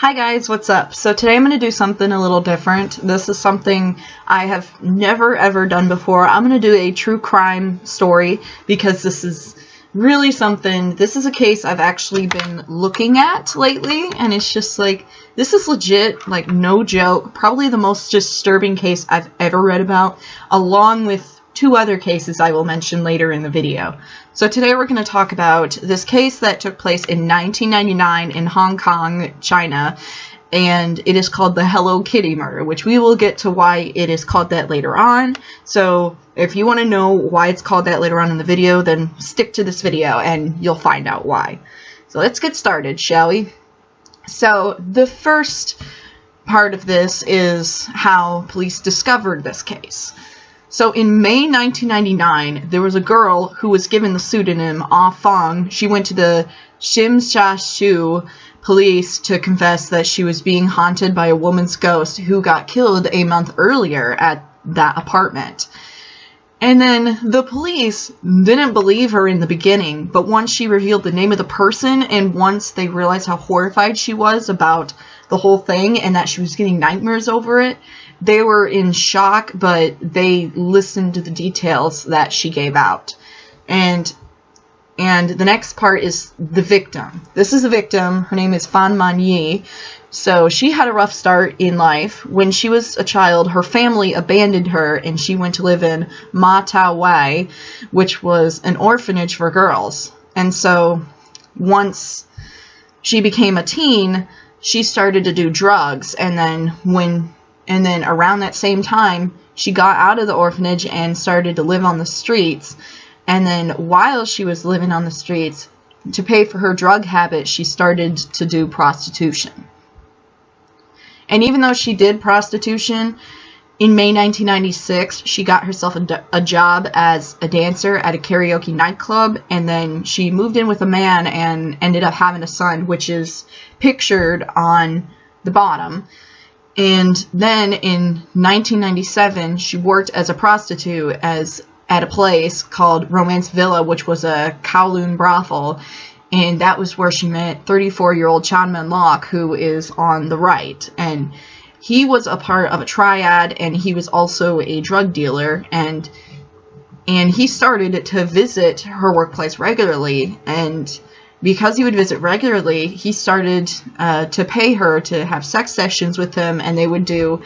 Hi guys, what's up? So today I'm going to do something a little different. This is something I have never ever done before. I'm going to do a true crime story because this is really something. This is a case I've actually been looking at lately, and it's just like, this is legit, like no joke, probably the most disturbing case I've ever read about, along with two other cases I will mention later in the video. So today we're going to talk about this case that took place in 1999 in Hong Kong, China, and it is called the Hello Kitty murder, which we will get to why it is called that later on. So if you want to know why it's called that later on in the video, then stick to this video and you'll find out why. So let's get started, shall we? So the first part of this is how police discovered this case. So in May 1999, there was a girl who was given the pseudonym Ah Fong. She went to the Shim police to confess that she was being haunted by a woman's ghost who got killed a month earlier at that apartment. And then the police didn't believe her in the beginning, but once she revealed the name of the person and once they realized how horrified she was about the whole thing and that she was getting nightmares over it, they were in shock, but they listened to the details that she gave out. And the next part is the victim. This is the victim. Her name is Fan Man Yi. So she had a rough start in life. When she was a child, her family abandoned her and she went to live in Ma Ta Wai, which was an orphanage for girls. And so once she became a teen, she started to do drugs, and then around that same time, she got out of the orphanage and started to live on the streets. And then while she was living on the streets, to pay for her drug habit, she started to do prostitution. And even though she did prostitution, in May 1996, she got herself a job as a dancer at a karaoke nightclub, and then she moved in with a man and ended up having a son, which is pictured on the bottom. And then in 1997, she worked as a prostitute at a place called Romance Villa, which was a Kowloon brothel. And that was where she met 34-year-old Chan Man Lok, who is on the right. And he was a part of a triad, and he was also a drug dealer. And he started to visit her workplace regularly. And because he would visit regularly, he started to pay her to have sex sessions with him, and they would do,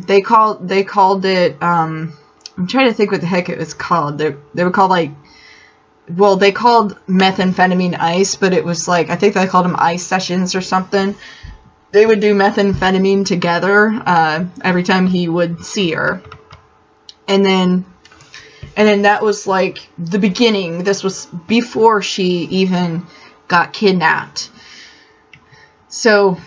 they called it, I'm trying to think what the heck it was called. They would call they called methamphetamine ice, but it was like, I think they called them ice sessions or something. They would do methamphetamine together every time he would see her. And then that was like the beginning. This was before she even got kidnapped. So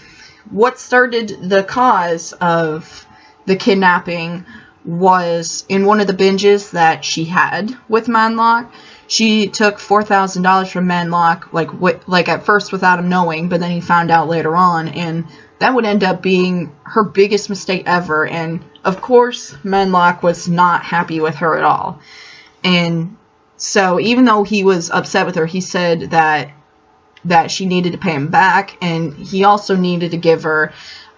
what started the cause of the kidnapping was in one of the binges that she had with Man Lok. She took $4,000 from Man Lok, like at first without him knowing, but then he found out later on, and that would end up being her biggest mistake ever. And of course, Man Lok was not happy with her at all. And so even though he was upset with her, he said that she needed to pay him back, and he also needed to give her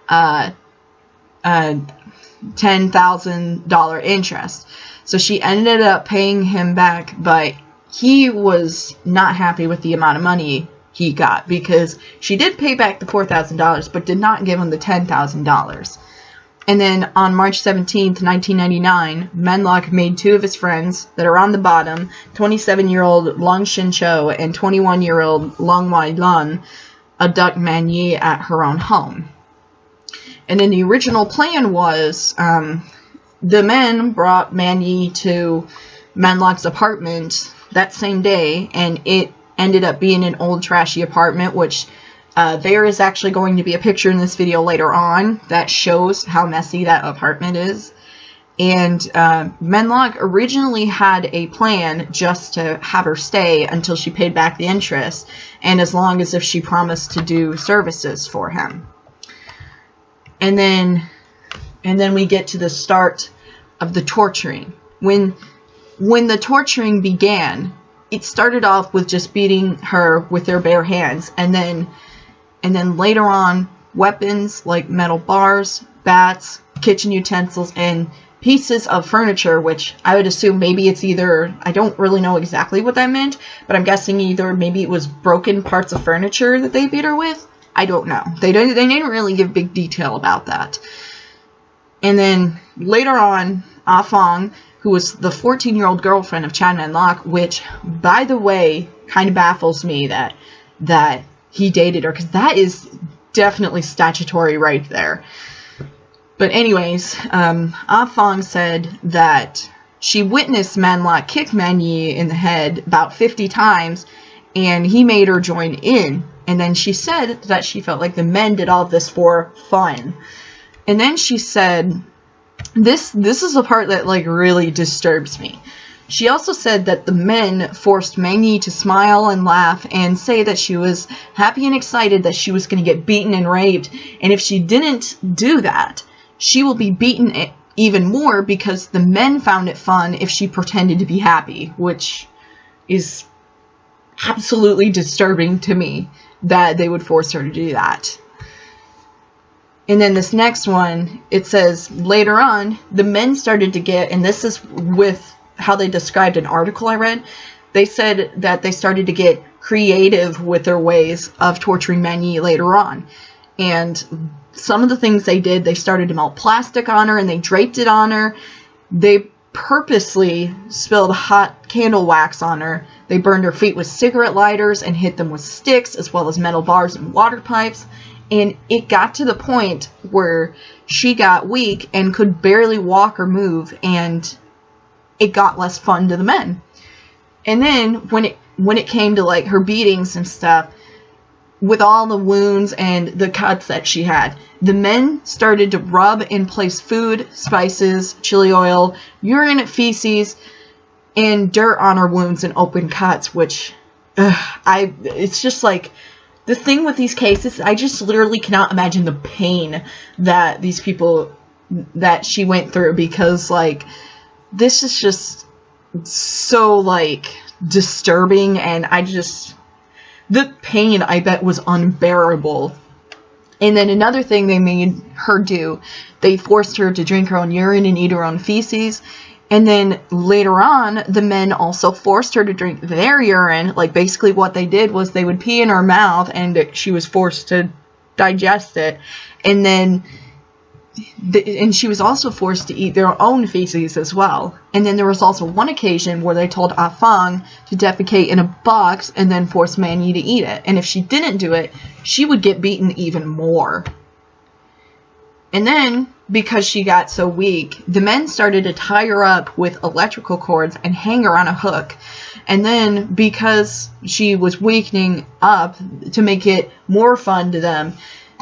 $10,000 interest. So she ended up paying him back, but he was not happy with the amount of money he got, because she did pay back the $4,000 but did not give him the $10,000. And then on March 17th, 1999, Man Lok made two of his friends that are on the bottom, 27-year-old Long Shin Cho and 21-year-old Long Wai Lun, abduct Man Yi at her own home. And then the original plan was the men brought Man Yi to Man Lok's apartment that same day, and it ended up being an old trashy apartment, which there is actually going to be a picture in this video later on that shows how messy that apartment is. And Man Lok originally had a plan just to have her stay until she paid back the interest, and as long as if she promised to do services for him. And then we get to the start of the torturing. When the torturing began, it started off with just beating her with their bare hands, and then later on weapons like metal bars, bats, kitchen utensils, and pieces of furniture, which I would assume maybe it's either, I don't really know exactly what that meant, but I'm guessing either maybe it was broken parts of furniture that they beat her with. I don't know. They didn't really give big detail about that. And then later on, Ah Fong, who was the 14-year-old girlfriend of Chan Man Lok, which, by the way, kind of baffles me that he dated her, because that is definitely statutory right there. But anyways, Ah Fong said that she witnessed Man Lok kick Man Yi in the head about 50 times, and he made her join in. And then she said that she felt like the men did all of this for fun. And then she said, this is the part that like really disturbs me. She also said that the men forced Man Yi to smile and laugh and say that she was happy and excited that she was going to get beaten and raped. And if she didn't do that, she will be beaten even more because the men found it fun if she pretended to be happy, which is absolutely disturbing to me that they would force her to do that. And then this next one, it says, later on, the men started to get, and this is with how they described an article I read, they said that they started to get creative with their ways of torturing Man Yi later on. And some of the things they did, they started to melt plastic on her and they draped it on her. They purposely spilled hot candle wax on her. They burned her feet with cigarette lighters and hit them with sticks, as well as metal bars and water pipes. And it got to the point where she got weak and could barely walk or move, and it got less fun to the men. And then when it came to like her beatings and stuff, with all the wounds and the cuts that she had, the men started to rub and place food, spices, chili oil, urine, feces, and dirt on her wounds and open cuts, which, it's just like, the thing with these cases, I just literally cannot imagine the pain that these people, that she went through, because, like, this is just so, like, disturbing, and the pain, I bet, was unbearable. And then another thing they made her do, they forced her to drink her own urine and eat her own feces. And then later on, the men also forced her to drink their urine. Like, basically what they did was they would pee in her mouth and she was forced to digest it. And then and she was also forced to eat their own feces as well. And then there was also one occasion where they told Ah Fong to defecate in a box and then force Man Yi to eat it. And if she didn't do it, she would get beaten even more. And then, because she got so weak, the men started to tie her up with electrical cords and hang her on a hook. And then, because she was weakening up to make it more fun to them,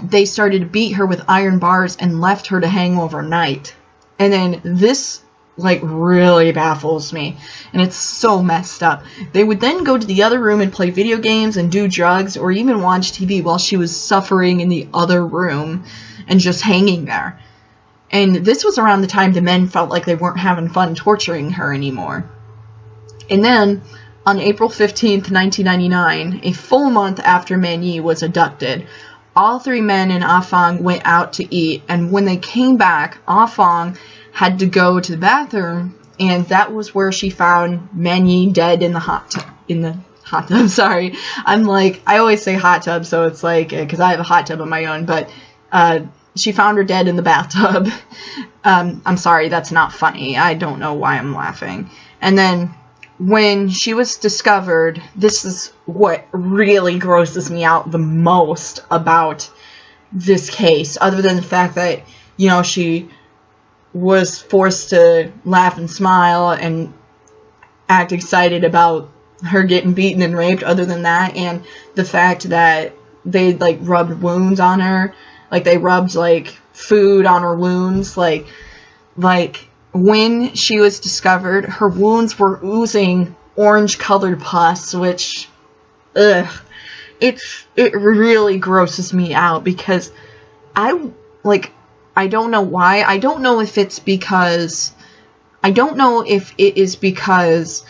they started to beat her with iron bars and left her to hang overnight. And then this, like, really baffles me. And it's so messed up. They would then go to the other room and play video games and do drugs or even watch TV while she was suffering in the other room and just hanging there. And this was around the time the men felt like they weren't having fun torturing her anymore. And then, on April 15th, 1999, a full month after Man Yi was abducted, all three men and Ah Fong went out to eat, and when they came back, Ah Fong had to go to the bathroom, and that was where she found Man Yi dead in the hot tub, sorry. I'm like, I always say hot tub, so it's like, because I have a hot tub of my own, but, she found her dead in the bathtub. I'm sorry, that's not funny. I don't know why I'm laughing. And then, when she was discovered, this is what really grosses me out the most about this case, other than the fact that, you know, she was forced to laugh and smile and act excited about her getting beaten and raped, other than that, and the fact that they, like, rubbed wounds on her, like, they rubbed, like, food on her wounds, like, when she was discovered, her wounds were oozing orange-colored pus, which, it really grosses me out, because I don't know why. I don't know if it is because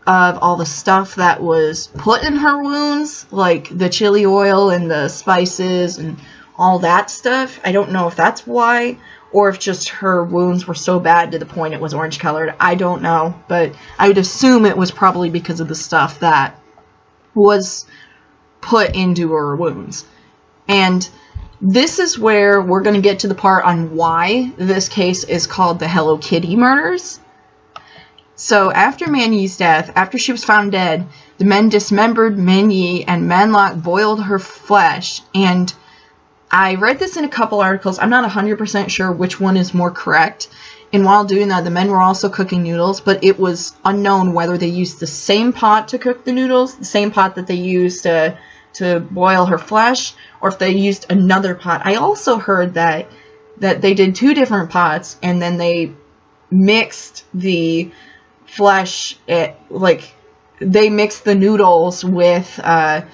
of all the stuff that was put in her wounds, like the chili oil and the spices and all that stuff. I don't know if that's why, or if just her wounds were so bad to the point it was orange colored. I don't know, but I would assume it was probably because of the stuff that was put into her wounds. And this is where we're going to get to the part on why this case is called the Hello Kitty murders. So after Manyi's death, after she was found dead, the men dismembered Manyi and Manlock boiled her flesh. And I read this in a couple articles. I'm not 100% sure which one is more correct. And while doing that, the men were also cooking noodles, but it was unknown whether they used the same pot to cook the noodles, the same pot that they used to boil her flesh, or if they used another pot. I also heard that they did 2 different pots, and then they mixed the flesh, they mixed the noodles with the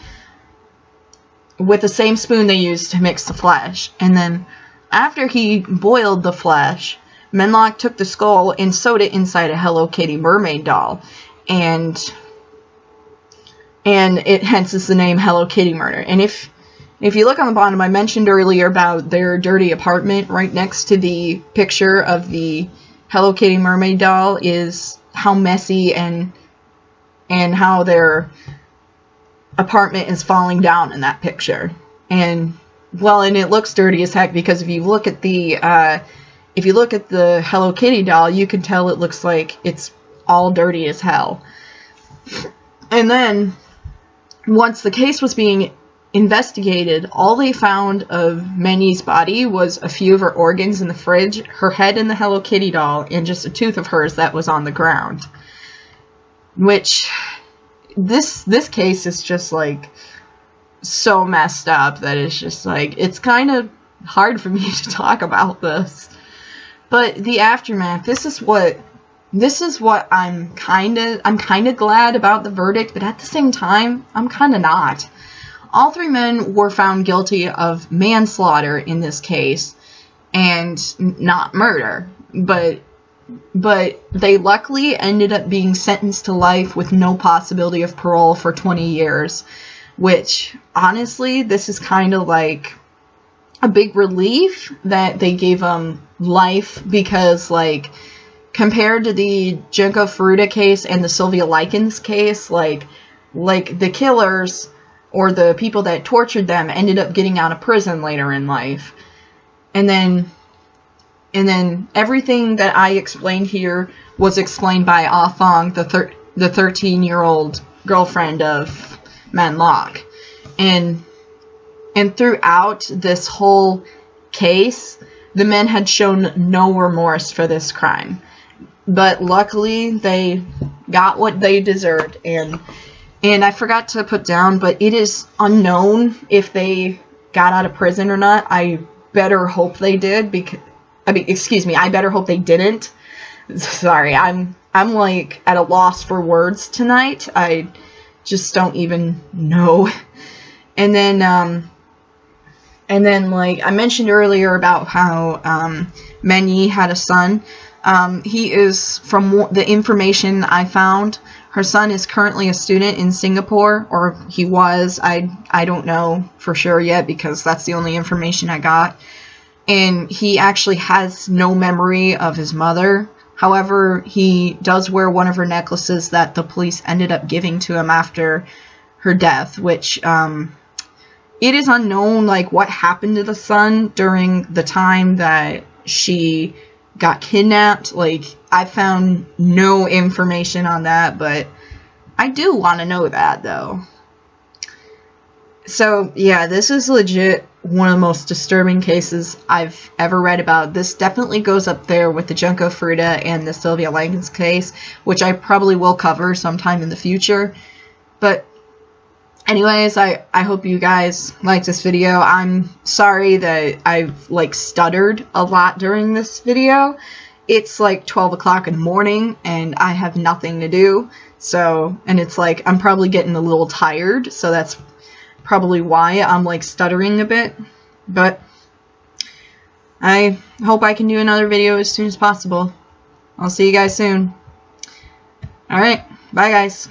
same spoon they used to mix the flesh. And then after he boiled the flesh, Manlock took the skull and sewed it inside a Hello Kitty mermaid doll, and it hence is the name Hello Kitty murder. And if you look on the bottom, I mentioned earlier about their dirty apartment. Right next to the picture of the Hello Kitty mermaid doll is how messy and how their apartment is falling down in that picture. And it looks dirty as heck, because if you look at the Hello Kitty doll, you can tell it looks like it's all dirty as hell. And then once the case was being investigated, all they found of Manyi's body was a few of her organs in the fridge, her head in the Hello Kitty doll, and just a tooth of hers that was on the ground. Which, this case is just, like, so messed up that it's just, like, it's kind of hard for me to talk about this. But the aftermath, this is what I'm kind of glad about the verdict, but at the same time, I'm kind of not. All 3 men were found guilty of manslaughter in this case, and not murder. But they luckily ended up being sentenced to life with no possibility of parole for 20 years, which, honestly, this is kind of like a big relief that they gave them life, because, like, compared to the Junko Furuta case and the Sylvia Likens case, like the killers or the people that tortured them ended up getting out of prison later in life. And then everything that I explained here was explained by Ah Fong, the 13-year-old girlfriend of Manlock. And throughout this whole case, the men had shown no remorse for this crime. But luckily, they got what they deserved. And I forgot to put down, but it is unknown if they got out of prison or not. I better hope they did, I better hope they didn't. Sorry, I'm like at a loss for words tonight. I just don't even know. And then like I mentioned earlier about how Manyi had a son. He is, from the information I found, her son is currently a student in Singapore, or he was. I don't know for sure yet, because that's the only information I got. And he actually has no memory of his mother. However, he does wear one of her necklaces that the police ended up giving to him after her death, which it is unknown, like, what happened to the son during the time that she got kidnapped. Like, I found no information on that, but I do want to know that, though. So, yeah, this is legit one of the most disturbing cases I've ever read about. This definitely goes up there with the Junko Furuta and the Sylvia Likens case, which I probably will cover sometime in the future. But anyways, I hope you guys liked this video. I'm sorry that I've, like, stuttered a lot during this video. It's like 12 o'clock in the morning, and I have nothing to do. So, and it's like, I'm probably getting a little tired, so that's probably why I'm, like, stuttering a bit. But I hope I can do another video as soon as possible. I'll see you guys soon. Alright, bye guys.